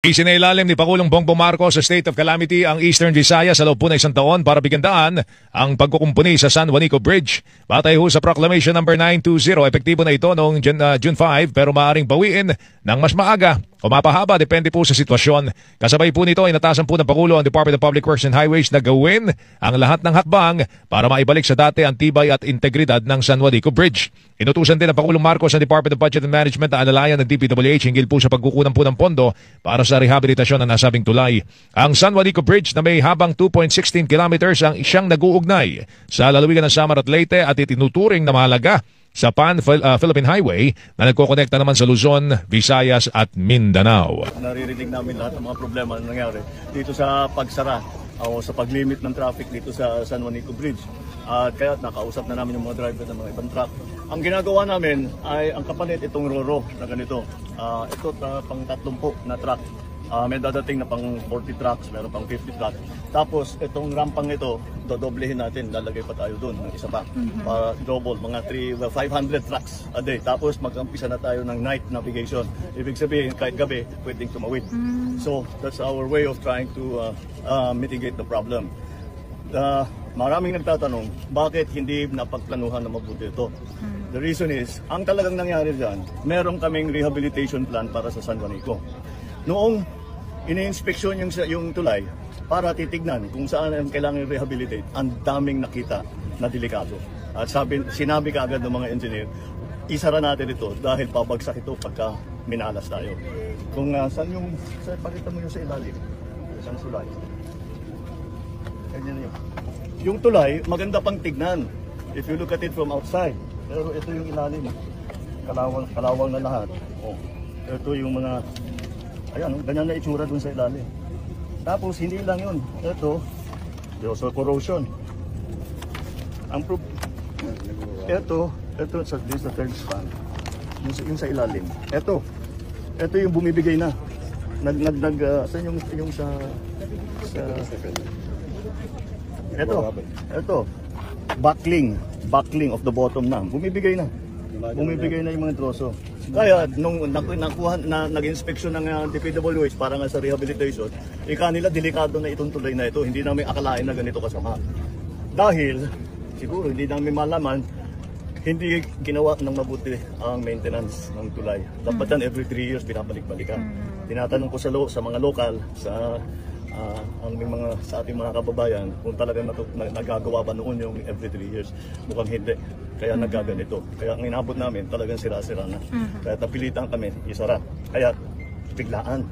Isinailalim ni Pangulong Bongbong Marcos sa state of calamity ang Eastern Visayas sa loob po ng isang taon para bigyan daan ang pagkukumpuni sa San Juanico Bridge. Batay ho sa Proclamation number 920, epektibo na ito noong June 5 pero maaaring bawiin ng mas maaga o mapahaba depende po sa sitwasyon. Kasabay po nito ay natasan po ng Pangulo ang Department of Public Works and Highways na gawin ang lahat ng hakbang para maibalik sa dati ang tibay at integridad ng San Juanico Bridge. Inutusan din ng Pangulong Marcos ang Department of Budget and Management na alalayan ng DPWH hinggil po sa pagkukunan po ng pondo para sa rehabilitasyon ng nasabing tulay. Ang San Juanico Bridge na may habang 2.16 kilometers ang siyang nag-uugnay sa lalawigan ng Samar at Leyte at itinuturing na mahalaga sa Pan-Philippine Highway na nagkokonekta naman sa Luzon, Visayas at Mindanao. Naririnig namin lahat ng mga problema na nangyari dito sa pagsara o sa paglimit ng traffic dito sa San Juanico Bridge. At kaya nakausap na namin yung mga driver ng mga ibang truck. Ang ginagawa namin ay ang kapalit itong Roro na ganito. Ito pang 30 na truck. May dadating na pang 40 trucks, meron pang 50 trucks. Tapos itong rampang ito, dodoblehin natin, lalagay pa tayo doon ng isa pa. Para double, mga 500 trucks a day. Tapos mag-umpisa na tayo ng night navigation. Ibig sabihin, kahit gabi, pwedeng tumawid. So that's our way of trying to mitigate the problem. Maraming nagtatanong, bakit hindi napagplanuhan na mabuti ito? The reason is, ang talagang nangyari dyan, meron kaming rehabilitation plan para sa San Juanico. Noong ini-inspeksyon yung tulay para titignan kung saan ang kailangan rehabilitate, ang daming nakita na delikado. At sinabi kaagad ng mga engineer, isara natin ito dahil pabagsak ito pagka minalas tayo. Kung pakita mo yung sa ilalim, isang tulay. Ganyan yun. Yung tulay, maganda pang tignan if you look at it from outside. Pero ito yung ilalim. Kalawang na lahat. Oh. Ito yung mga, ayan, ganyan na itsura dun sa ilalim. Tapos hindi lang yun. Ito, there's also corrosion. Ang proof, ito sa this the third span. Yung sa ilalim. Ito yung bumibigay na. Saan yung sa ito, buckling of the bottom na. Bumibigay na yung mga troso. Kaya nung nag-inspeksyon ng DPWH para nga sa rehabilitation, kanila delikado na itong tulay na ito. Hindi namin akalain na ganito kasama. Dahil siguro hindi namin malaman, hindi ginawa ng mabuti ang maintenance ng tulay. Dapat yan every 3 years binabalik-balikan. Tinatanong ko sa mga lokal, sa ating mga kababayan kung talagang nagagawa ba noon yung every 3 years. Mukhang hindi. Kaya nagaganito. Kaya ang inabot namin talagang sira-sira na. Kaya napilitan kami isara. Kaya biglaan.